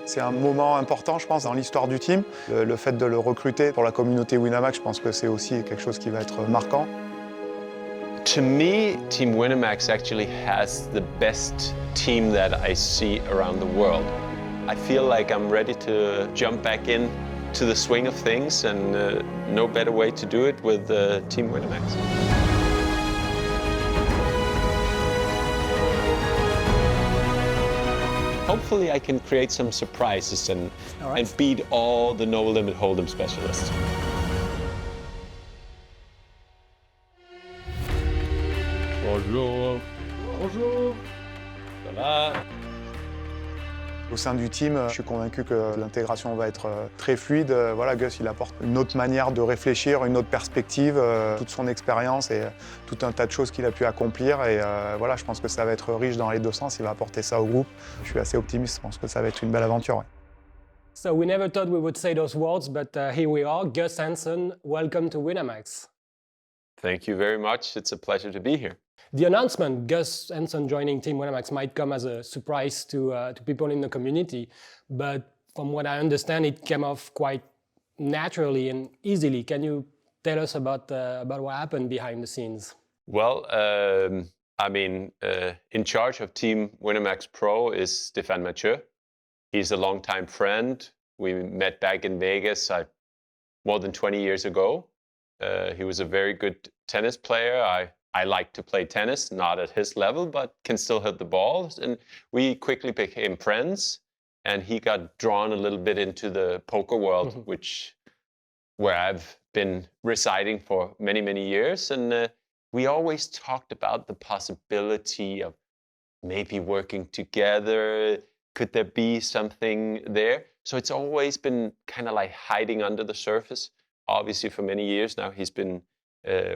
C'est un moment important, je pense, dans l'histoire du team. Le fait de le recruter pour la communauté Winamax, je pense que c'est aussi quelque chose qui va être marquant. To me, Team Winamax actually has the best team that I see around the world. I feel like I'm ready to jump back in to the swing of things, and no better way to do it with Team Winamax. Hopefully I can create some surprises and beat all the no limit hold'em specialists. Bonjour. Bonjour. Ça va? Au sein du team, je suis convaincu que l'intégration va être très fluide. Voilà, Gus, il apporte une autre manière de réfléchir, une autre perspective, toute son expérience et tout un tas de choses qu'il a pu accomplir. Et voilà, je pense que ça va être riche dans les deux sens. Il va apporter ça au groupe. Je suis assez optimiste. Je pense que ça va être une belle aventure. Ouais. So we never thought we would say those words, but here we are. Gus Hansen, welcome to Winamax. Thank you very much. It's a pleasure to be here. The announcement, Gus Hansen joining Team Winamax, might come as a surprise to people in the community, but from what I understand, it came off quite naturally and easily. Can you tell us about what happened behind the scenes? Well, in charge of Team Winamax Pro is Stéphane Matheu. He's a longtime friend. We met back in Vegas more than 20 years ago. He was a very good tennis player. I like to play tennis, not at his level, but can still hit the balls. And we quickly became friends. And he got drawn a little bit into the poker world, where I've been residing for many, many years. And we always talked about the possibility of maybe working together. Could there be something there? So it's always been kind of like hiding under the surface. Obviously, for many years now, he's been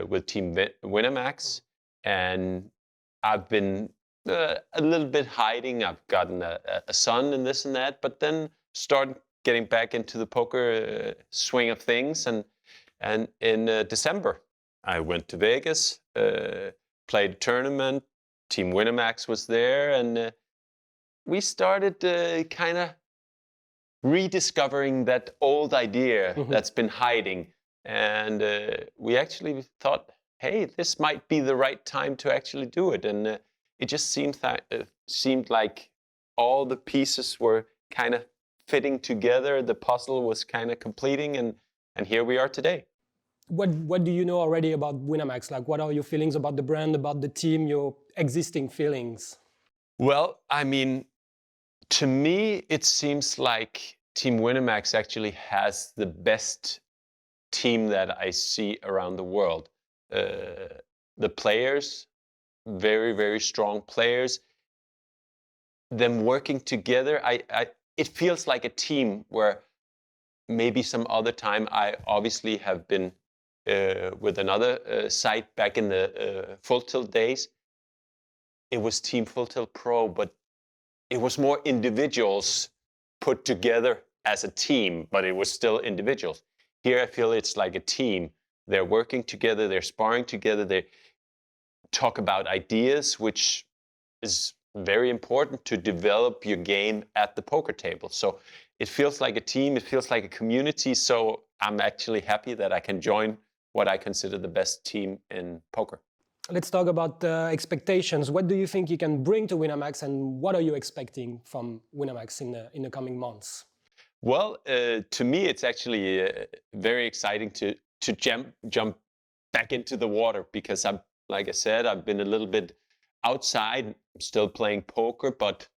with Team Winamax, and I've been a little bit hiding. I've gotten a son and this and that, but then started getting back into the poker swing of things. And in December, I went to Vegas, played a tournament. Team Winamax was there, and we started kind of rediscovering that old idea that's been hiding. And we actually thought, hey, this might be the right time to actually do it. And it just seemed like all the pieces were kind of fitting together. The puzzle was kind of completing, and here we are today. What do you know already about Winamax? Like, what are your feelings about the brand, about the team, your existing feelings? Well, I mean, to me, it seems like Team Winamax actually has the best team that I see around the world. The players, very, very strong players. Them working together, it feels like a team where maybe some other time I obviously have been with another site back in the Full Tilt days. It was Team Full Tilt Pro, but it was more individuals put together as a team, but it was still individuals. Here I feel it's like a team. They're working together, they're sparring together, they talk about ideas, which is very important to develop your game at the poker table. So it feels like a team, it feels like a community. So I'm actually happy that I can join what I consider the best team in poker. Let's talk about expectations. What do you think you can bring to Winamax, and what are you expecting from Winamax in the coming months? Well, to me, it's actually very exciting to jump back into the water, because like I said, I've been a little bit outside. I'm still playing poker, but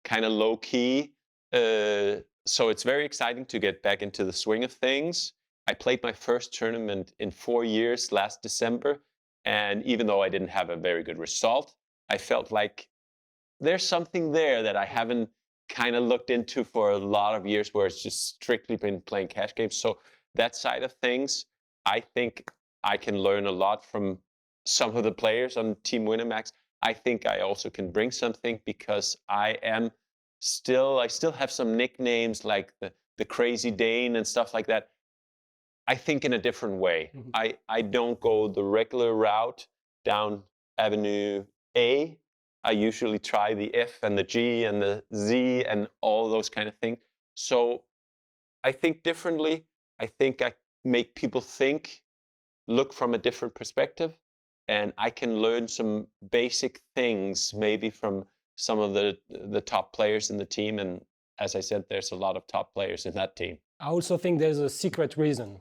kind of low key. So it's very exciting to get back into the swing of things. I played my first tournament in 4 years last December. And even though I didn't have a very good result, I felt like there's something there that I haven't kind of looked into for a lot of years, where it's just strictly been playing cash games. So that side of things, I think I can learn a lot from some of the players on Team Winamax. I think I also can bring something, because I still have some nicknames like the Crazy Dane and stuff like that. I think in a different way. I don't go the regular route down Avenue A. I usually try the F and the G and the Z and all those kind of things. So I think differently. I think I make people think, look from a different perspective, and I can learn some basic things maybe from some of the top players in the team. And as I said, there's a lot of top players in that team. I also think there's a secret reason.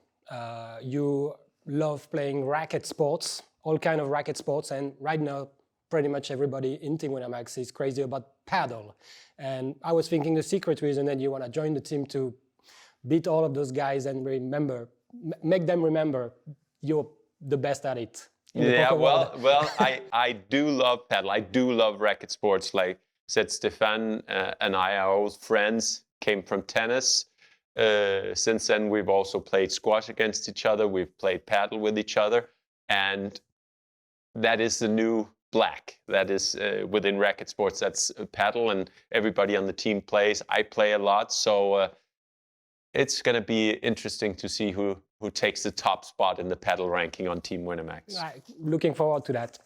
You love playing racket sports, all kind of racket sports, and right now pretty much everybody in Team Winamax is crazy about paddle. And I was thinking the secret reason that you want to join the team to beat all of those guys and make them remember you're the best at it. Yeah, well, I do love paddle. I do love racket sports. Like said, Stéphane and I are old friends, came from tennis. Since then, we've also played squash against each other. We've played paddle with each other. And that is the new black. That is within racket sports. That's paddle, and everybody on the team plays. I play a lot. So it's going to be interesting to see who takes the top spot in the paddle ranking on Team Winamax. Right. Looking forward to that.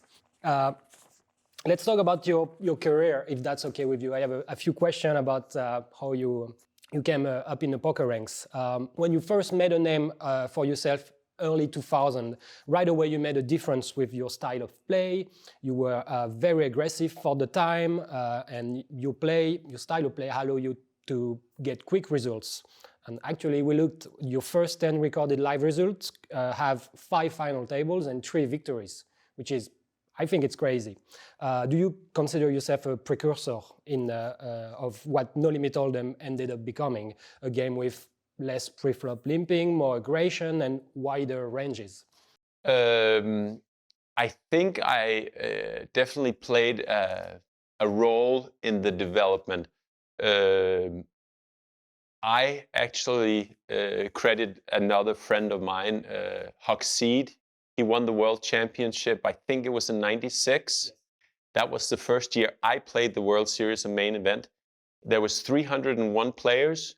Let's talk about your career, if that's okay with you. I have a few questions about how you came up in the poker ranks. When you first made a name for yourself, early 2000, right away you made a difference with your style of play. You were very aggressive for the time, and your style of play allowed you to get quick results. And actually, we looked, your first 10 recorded live results have 5 final tables and 3 victories, which is, I think it's crazy. Do you consider yourself a precursor of what No Limit Hold'em ended up becoming? A game with less pre-flop limping, more aggression, and wider ranges? I think I definitely played a role in the development. I actually credit another friend of mine, Huxeed. He won the World Championship, I think it was in '96. That was the first year I played the World Series, a main event. There was 301 players,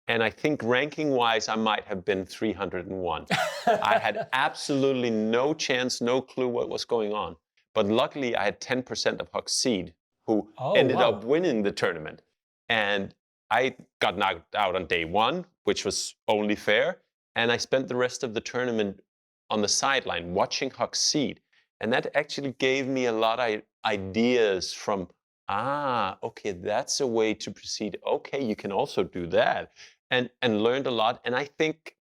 and I think ranking-wise, I might have been 301. I had absolutely no chance, no clue what was going on. But luckily, I had 10% of Huxeed, who ended up winning the tournament. And I got knocked out on day 1, which was only fair, and I spent the rest of the tournament on the sideline watching Huxeed. And that actually gave me a lot of ideas from, okay, that's a way to proceed. Okay, you can also do that. And learned a lot. And I think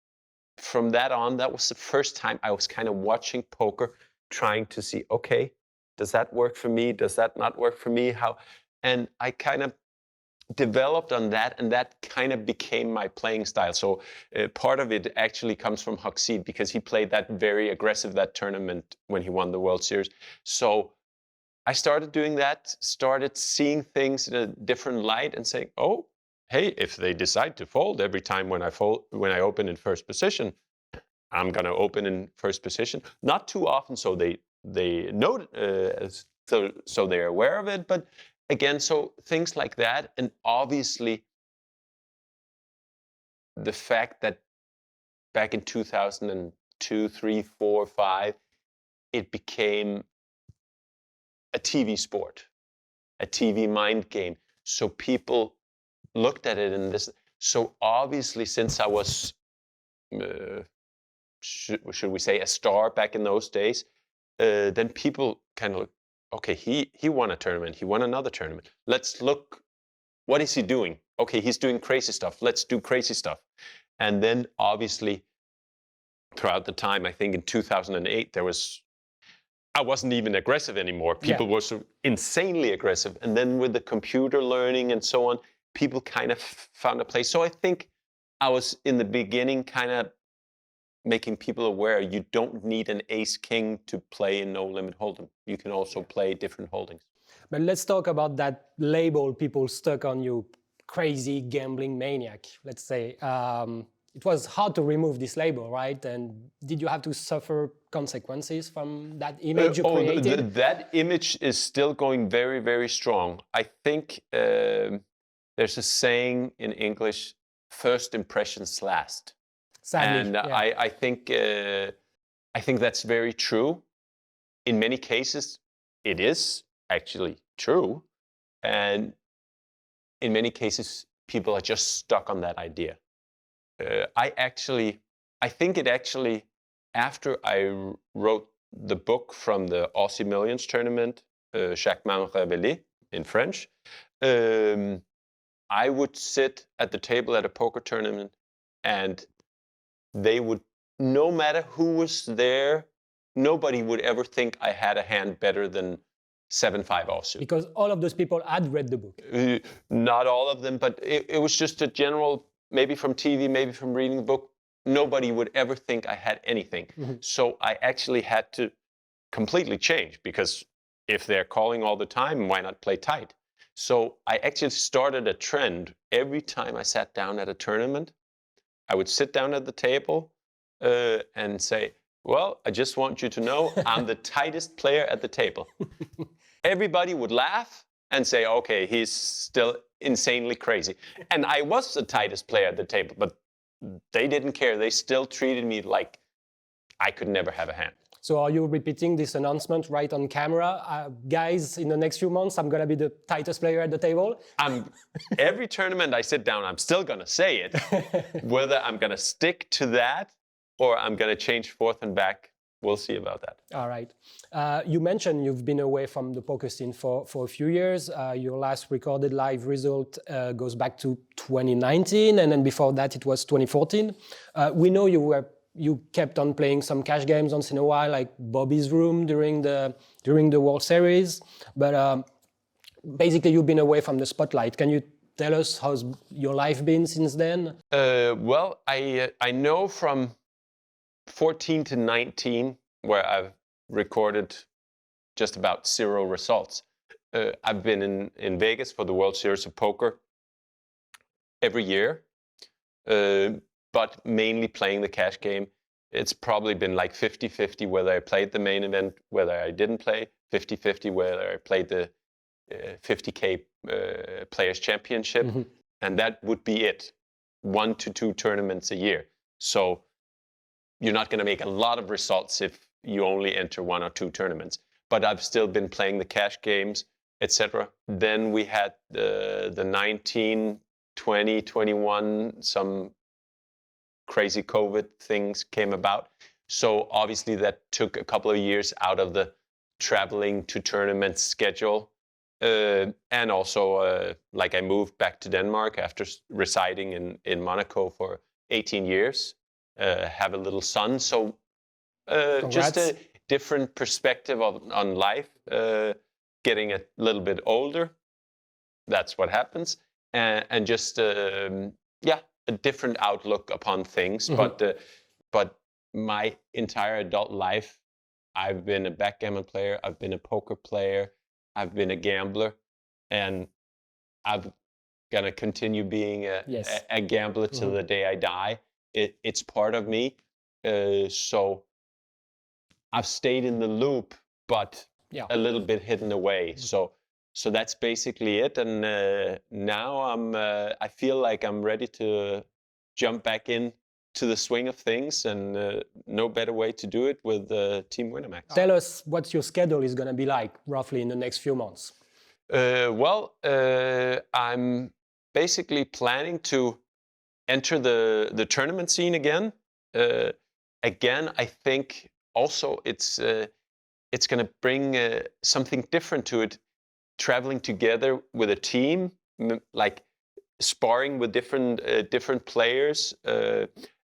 from that on, that was the first time I was kind of watching poker, trying to see, okay, does that work for me? Does that not work for me? How? And I kind of developed on that, and that kind of became my playing style. So part of it actually comes from Huxeed, because he played that very aggressive, that tournament when he won the World Series. So I started doing that, started seeing things in a different light and saying, oh, hey, if they decide to fold every time when I open in first position, I'm going to open in first position. Not too often, so they know, so they're aware of it, but again, so things like that. And obviously, the fact that back in 2002, 3, 4, 5, it became a TV sport, a TV mind game. So people looked at it in this. So obviously, since I was, should we say, a star back in those days, then people kind of look, okay, he won a tournament. He won another tournament. Let's look, what is he doing? Okay, he's doing crazy stuff. Let's do crazy stuff. And then obviously, throughout the time, I think in 2008, I wasn't even aggressive anymore. People were so insanely aggressive. And then with the computer learning and so on, people kind of found a place. So I think I was in the beginning kind of making people aware you don't need an ace-king to play in No Limit Hold'em. You can also play different holdings. But let's talk about that label people stuck on you, crazy gambling maniac, let's say. It was hard to remove this label, right? And did you have to suffer consequences from that image you created? That image is still going very, very strong. I think there's a saying in English, first impressions last. Sadly, and I think that's very true. In many cases, it is actually true. And in many cases, people are just stuck on that idea. I think it actually, after I wrote the book from the Aussie Millions tournament, Chaque membre in French, I would sit at the table at a poker tournament, and they would, no matter who was there, nobody would ever think I had a hand better than 7-5 offsuit. Because all of those people had read the book. Not all of them, but it was just a general, maybe from TV, maybe from reading the book, nobody would ever think I had anything. Mm-hmm. So I actually had to completely change, because if they're calling all the time, why not play tight? So I actually started a trend. Every time I sat down at a tournament, I would sit down at the table and say, well, I just want you to know I'm the tightest player at the table. Everybody would laugh and say, okay, he's still insanely crazy. And I was the tightest player at the table, but they didn't care. They still treated me like I could never have a hand. So are you repeating this announcement right on camera? Guys, in the next few months, I'm going to be the tightest player at the table? Every tournament I sit down, I'm still going to say it. Whether I'm going to stick to that or I'm going to change forth and back, we'll see about that. All right. You mentioned you've been away from the poker scene for a few years. Your last recorded live result goes back to 2019, and then before that it was 2014. We know you kept on playing some cash games once in a while, like Bobby's Room during the World Series. But basically, you've been away from the spotlight. Can you tell us how's your life been since then? Well, I know from 14 to 19, where I've recorded just about 0 results. I've been in Vegas for the World Series of Poker every year. But mainly playing the cash game. It's probably been like 50-50 whether I played the main event, whether I didn't play, 50-50 whether I played the 50K Players Championship, mm-hmm. and that would be it. 1 to 2 tournaments a year. So you're not going to make a lot of results if you only enter 1 or 2 tournaments. But I've still been playing the cash games, etc. Then we had the 19, 20, 21, some crazy COVID things came about. So obviously that took a couple of years out of the traveling to tournament schedule. And also, like I moved back to Denmark after residing in Monaco for 18 years, have a little son. So just a different perspective on life, getting a little bit older. That's what happens. And just, a different outlook upon things, mm-hmm. But my entire adult life, I've been a backgammon player, I've been a poker player, I've been a gambler, and I'm gonna continue being a gambler till mm-hmm. the day I die. It's part of me, so I've stayed in the loop, but a little bit hidden away. Mm-hmm. So that's basically it, and now I feel like I'm ready to jump back in to the swing of things, and no better way to do it with Team Winamax. Tell us what your schedule is going to be like, roughly, in the next few months. I'm basically planning to enter the tournament scene again. Again, I think also it's going to bring something different to it. Traveling together with a team, like sparring with different players.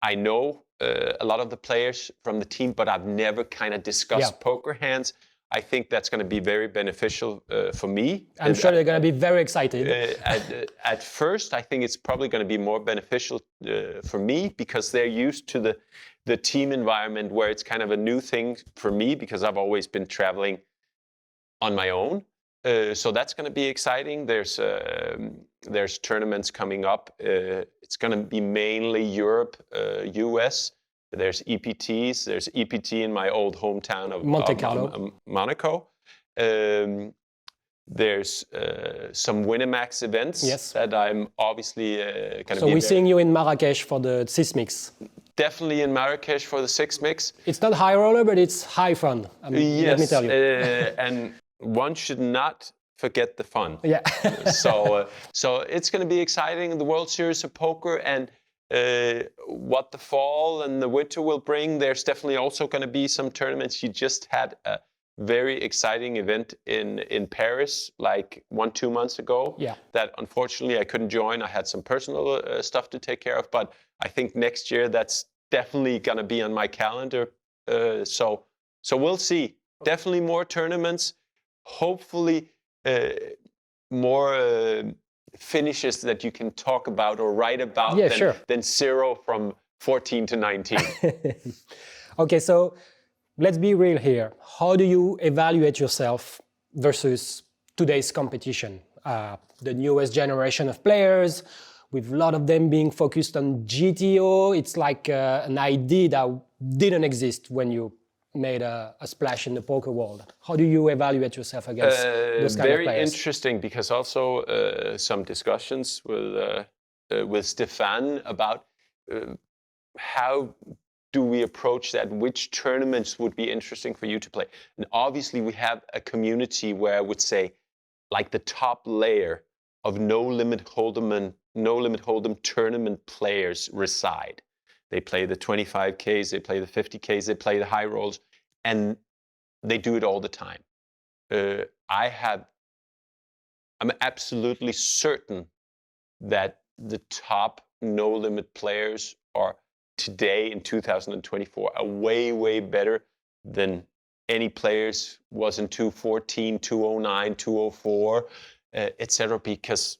I know a lot of the players from the team, but I've never kind of discussed poker hands. I think that's going to be very beneficial for me. I'm sure they're going to be very excited. At first, I think it's probably going to be more beneficial for me, because they're used to the team environment, where it's kind of a new thing for me, because I've always been traveling on my own. So that's going to be exciting. There's tournaments coming up. It's going to be mainly Europe, US. There's EPTs. There's EPT in my old hometown of Monte Carlo, Monaco. There's some Winamax events that I'm obviously going to be. So we're seeing you in Marrakesh for the 6 mix. Definitely in Marrakesh for the 6 mix. It's not high roller, but it's high fun. Yes, let me tell you. And one should not forget the fun. Yeah. So it's going to be exciting. The World Series of Poker and what the fall and the winter will bring. There's definitely also going to be some tournaments. You just had a very exciting event in Paris like 1-2 months ago. Yeah. That unfortunately I couldn't join. I had some personal stuff to take care of, but I think next year that's definitely going to be on my calendar. So we'll see. Definitely more tournaments. Hopefully more finishes that you can talk about or write about than 0 from 14 to 19. Okay, so let's be real here. How do you evaluate yourself versus today's competition? The newest generation of players, with a lot of them being focused on GTO, it's like an idea that didn't exist when you made a splash in the poker world. How do you evaluate yourself against those kind of players? Very interesting, because also some discussions with Stéphane about how do we approach that? Which tournaments would be interesting for you to play? And obviously we have a community where I would say like the top layer of no limit hold'em tournament players reside. They play the 25Ks, they play the 50Ks, they play the high rolls, and they do it all the time. I'm absolutely certain that the top no limit players are today in 2024 are way, way better than any players was in 2014, 2009, 2004, etc. Because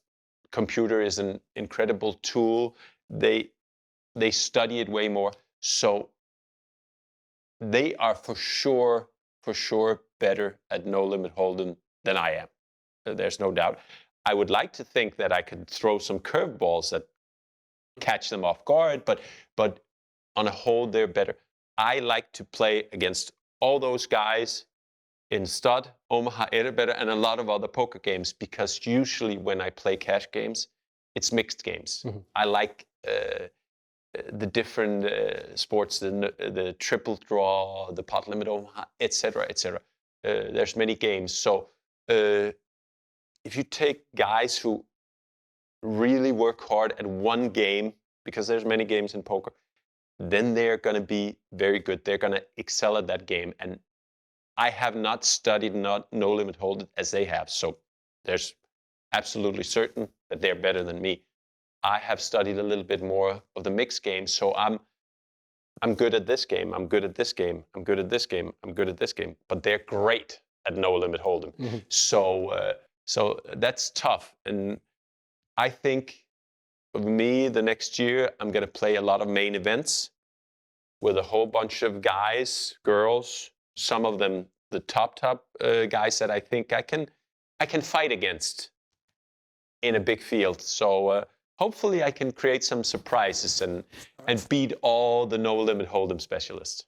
computer is an incredible tool. They study it way more. So they are for sure better at no limit hold'em than I am. There's no doubt. I would like to think that I could throw some curveballs that catch them off guard, but on a whole, they're better. I like to play against all those guys in Stud, Omaha, Erebet, and a lot of other poker games, because usually when I play cash games, it's mixed games. Mm-hmm. I like the different sports, the triple draw, the pot limit Omaha, etc., etc. There's many games. So if you take guys who really work hard at one game, because there's many games in poker, then they're going to be very good. They're going to excel at that game. And I have not studied no limit hold'em as they have. So there's absolutely certain that they're better than me. I have studied a little bit more of the mixed game. So I'm good at this game. I'm good at this game. I'm good at this game. I'm good at this game. But they're great at no limit hold'em. Mm-hmm. So that's tough. And I think of me the next year, I'm going to play a lot of main events with a whole bunch of guys, girls, some of them the top guys that I think I can fight against in a big field. So hopefully I can create some surprises and beat all the no limit hold'em specialists.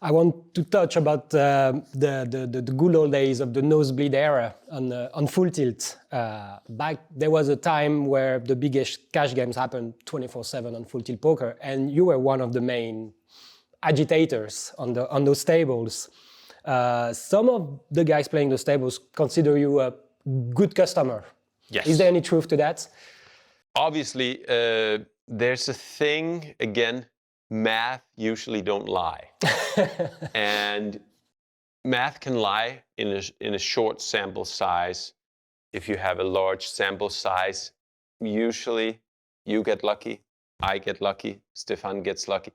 I want to touch about the good old days of the nosebleed era on full tilt. Back there was a time where the biggest cash games happened 24/7 on full tilt poker, and you were one of the main agitators on those tables. Some of the guys playing those tables consider you a good customer. Yes. Is there any truth to that? Obviously, there's a thing, again, math usually don't lie. And math can lie in a short sample size. If you have a large sample size, usually you get lucky, I get lucky, Stéphane gets lucky.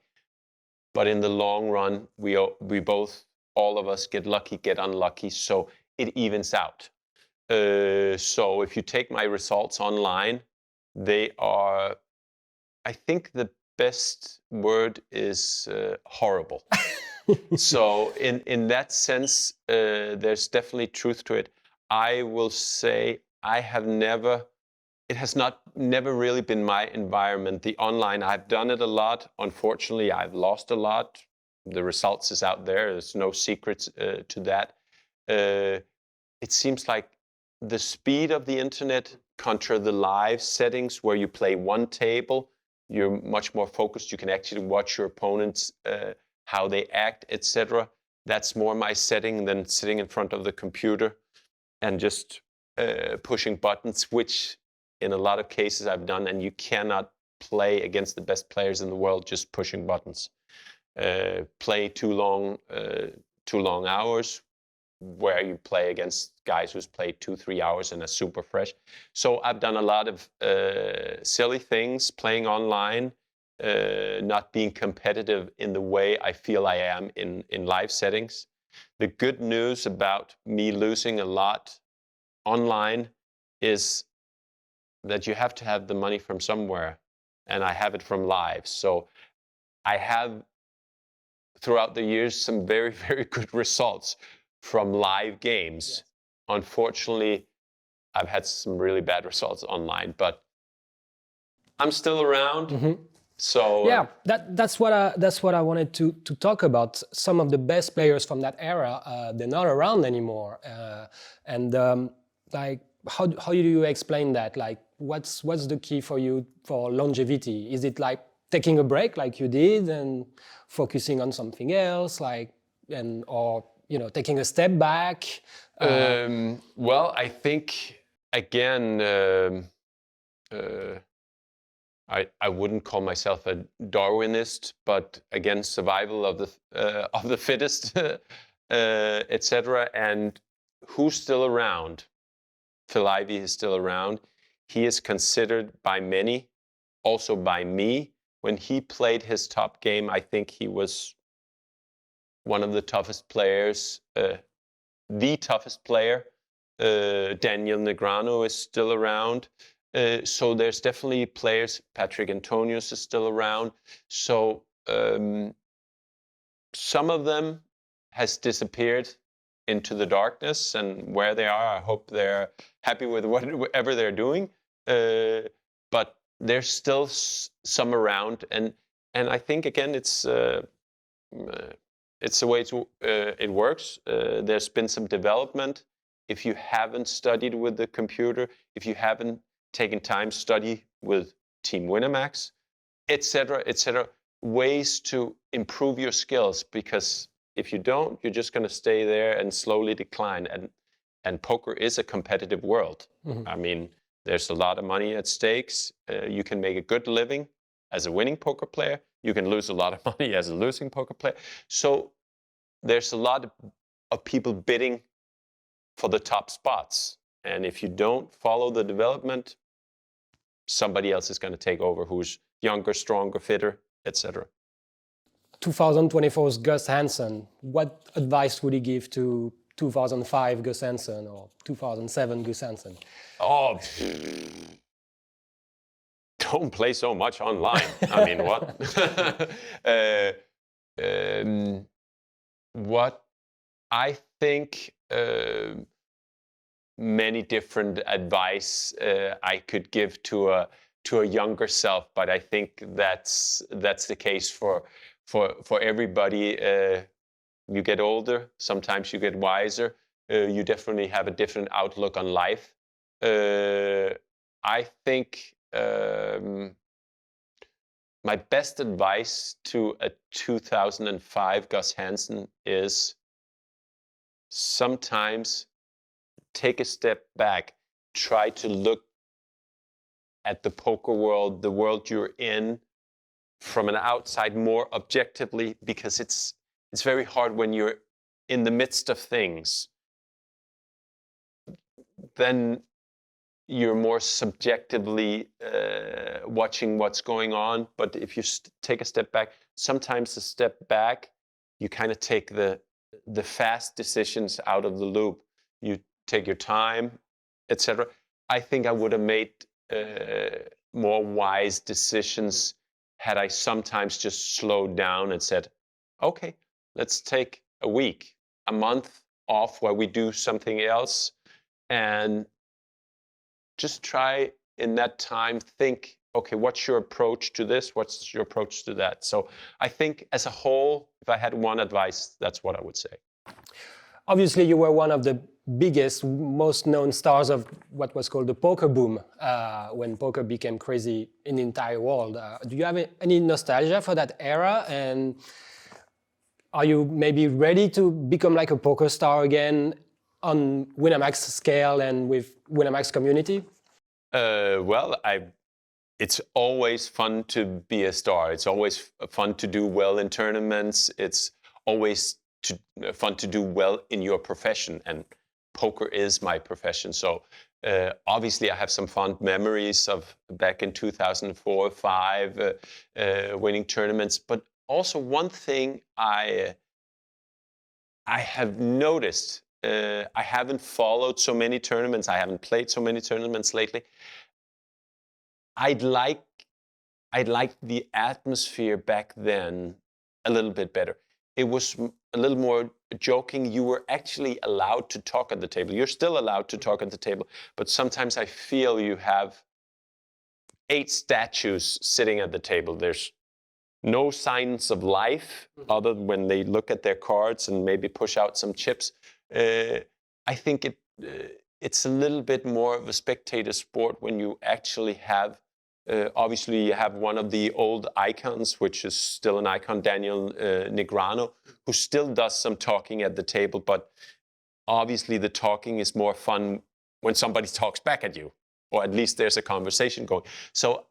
But in the long run, we both, all of us get lucky, get unlucky, so it evens out. So if you take my results online, they are, I think the best word is horrible. So in that sense, there's definitely truth to it. I will say it has never really been my environment. The online, I've done it a lot. Unfortunately, I've lost a lot. The results is out there. There's no secrets to that. It seems like the speed of the internet contra the live settings where you play one table, you're much more focused. You can actually watch your opponents, how they act, etc. That's more my setting than sitting in front of the computer and just pushing buttons, which in a lot of cases I've done, and you cannot play against the best players in the world just pushing buttons. Play too long hours, where you play against guys who's played 2-3 hours and are super fresh. So I've done a lot of silly things, playing online, not being competitive in the way I feel I am in live settings. The good news about me losing a lot online is that you have to have the money from somewhere, and I have it from live. So I have, throughout the years, some very, very good results from live games. Yes. Unfortunately, I've had some really bad results online, but I'm still around. Mm-hmm. So yeah, that's what I wanted to talk about. Some of the best players from that era, they're not around anymore. Like, how do you explain that? Like, what's the key for you for longevity? Is it like taking a break, like you did, and focusing on something else, like, or taking a step back? Well, I think again. I wouldn't call myself a Darwinist, but again, survival of the fittest, etc. And who's still around? Phil Ivey is still around. He is considered by many, also by me. When he played his top game, I think he was one of the toughest players, the toughest player. Daniel Negreanu is still around. So there's definitely players. Patrick Antonius is still around. So some of them has disappeared into the darkness, and where they are, I hope they're happy with whatever they're doing. But there's still some around, and I think again it's the way it works. There's been some development. If you haven't studied with the computer, if you haven't taken time to study with Team Winamax, etc., ways to improve your skills, because if you don't, you're just going to stay there and slowly decline. And poker is a competitive world. Mm-hmm. I mean, there's a lot of money at stakes. You can make a good living as a winning poker player. You can lose a lot of money as a losing poker player. So there's a lot of people bidding for the top spots. And if you don't follow the development, somebody else is going to take over who's younger, stronger, fitter, etc. 2024's Gus Hansen, what advice would he give to 2005 Gus Hansen or 2007 Gus Hansen? Oh, don't play so much online. I mean, what? What I think many different advice I could give to a younger self, but I think that's the case for everybody. You get older, sometimes you get wiser. You definitely have a different outlook on life. I think my best advice to a 2005 Gus Hansen is sometimes take a step back, try to look at the poker world, the world you're in, from an outside more objectively, because it's very hard when you're in the midst of things. Then you're more subjectively watching what's going on. But if you take a step back, sometimes a step back, you kind of take the fast decisions out of the loop. You take your time, etc. I think I would have made more wise decisions had I sometimes just slowed down and said, okay, let's take a week, a month off where we do something else, and just try in that time, think, okay, what's your approach to this? What's your approach to that? So I think as a whole, if I had one advice, that's what I would say. Obviously, you were one of the biggest, most known stars of what was called the poker boom, when poker became crazy in the entire world. Do you have any nostalgia for that era? And are you maybe ready to become like a poker star again on Winamax scale and with Winamax community? It's always fun to be a star. It's always fun to do well in tournaments. It's always fun to do well in your profession. And poker is my profession. So obviously I have some fond memories of back in 2004, 2005, winning tournaments. But also one thing I have noticed, I haven't followed so many tournaments. I haven't played so many tournaments lately. I'd like the atmosphere back then a little bit better. It was a little more joking. You were actually allowed to talk at the table. You're still allowed to talk at the table, but sometimes I feel you have 8 statues sitting at the table. There's no signs of life other than when they look at their cards and maybe push out some chips. I think it's a little bit more of a spectator sport when you actually have obviously, you have one of the old icons, which is still an icon, Daniel Negreanu, who still does some talking at the table. But obviously, the talking is more fun when somebody talks back at you, or at least there's a conversation going. So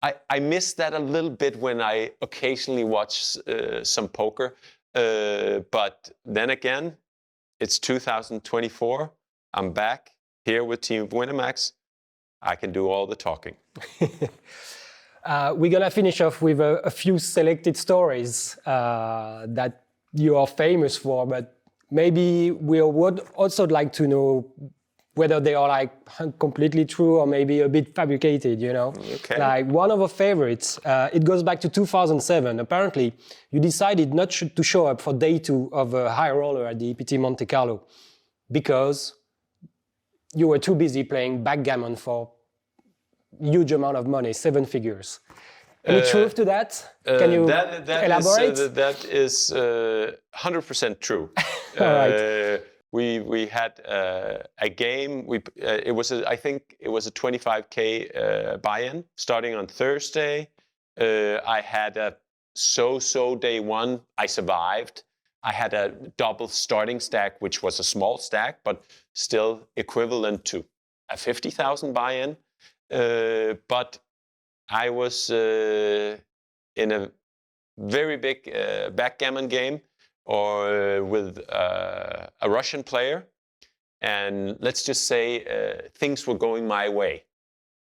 I miss that a little bit when I occasionally watch some poker. But then again, it's 2024. I'm back here with Team Winamax. I can do all the talking. We're going to finish off with a few selected stories that you are famous for, but maybe we would also like to know whether they are like completely true or maybe a bit fabricated, you know? Okay. Like one of our favorites, it goes back to 2007. Apparently, you decided not to show up for day 2 of a high roller at the EPT Monte Carlo because you were too busy playing backgammon for huge amount of money, 7 figures. Any truth to that? Can you elaborate? That is 100% true. All right. We had a game. I think it was a 25K buy-in starting on Thursday. I had a so-so day 1. I survived. I had a double starting stack, which was a small stack, but still equivalent to a 50,000 buy-in. But I was in a very big backgammon game with a Russian player. And let's just say things were going my way.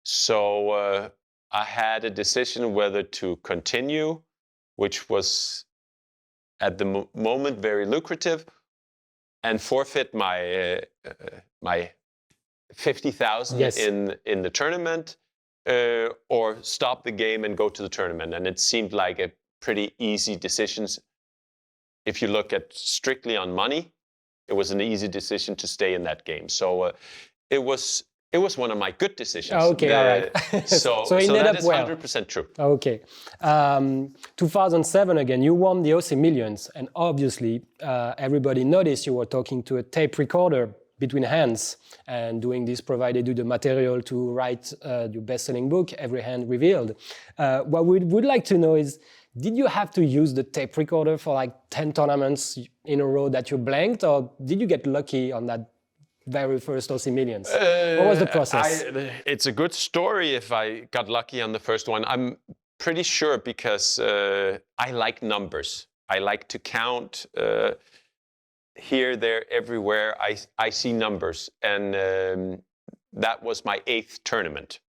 So I had a decision whether to continue, which was at the moment very lucrative, and forfeit my my 50,000 yes. in the tournament, or stop the game and go to the tournament. And it seemed like a pretty easy decision. If you look at strictly on money, it was an easy decision to stay in that game. So it was one of my good decisions. Okay, all right. So that is 100% true. Okay. 2007 again, you won the OC Millions, and obviously everybody noticed you were talking to a tape recorder between hands, and doing this provided you the material to write your best-selling book, Every Hand Revealed. What we would like to know is, did you have to use the tape recorder for like 10 tournaments in a row that you blanked, or did you get lucky on that very first OC Millions? What was the process? It's a good story if I got lucky on the first one. I'm pretty sure because I like numbers. I like to count here, there, everywhere. I see numbers. And that was my 8th tournament.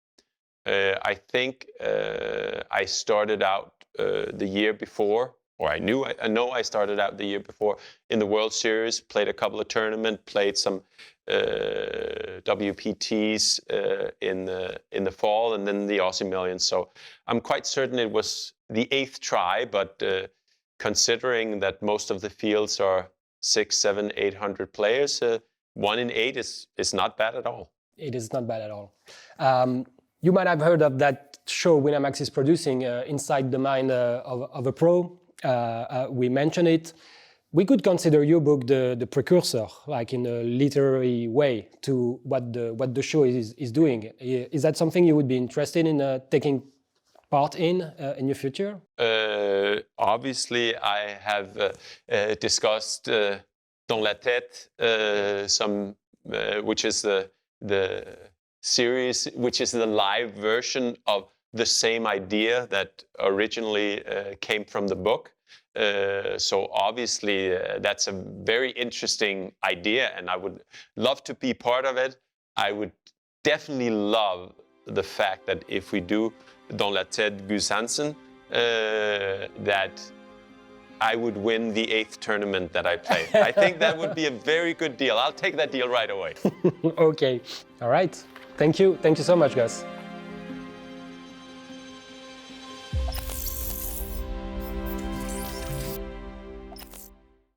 I think I started out the year before, or I know I started out the year before in the World Series, played a couple of tournaments, played some WPTs in the fall, and then the Aussie Millions. So I'm quite certain it was the 8th try, but considering that most of the fields are 600, 700, 800 players, 1 in 8 is not bad at all. It is not bad at all. You might have heard of that show Winamax is producing, Inside the Mind of a Pro. We mentioned it. We could consider your book the precursor, like in a literary way, to what the show is doing. Is that something you would be interested in taking part in your future? Obviously, I have discussed dans la tête some which is the series, which is the live version of the same idea that originally came from the book. So obviously that's a very interesting idea, and I would love to be part of it. I would definitely love the fact that if we do Dans la tête Gus Hansen, that I would win the 8th tournament that I play. I think that would be a very good deal. I'll take that deal right away. Okay, all right. Thank you so much, Gus.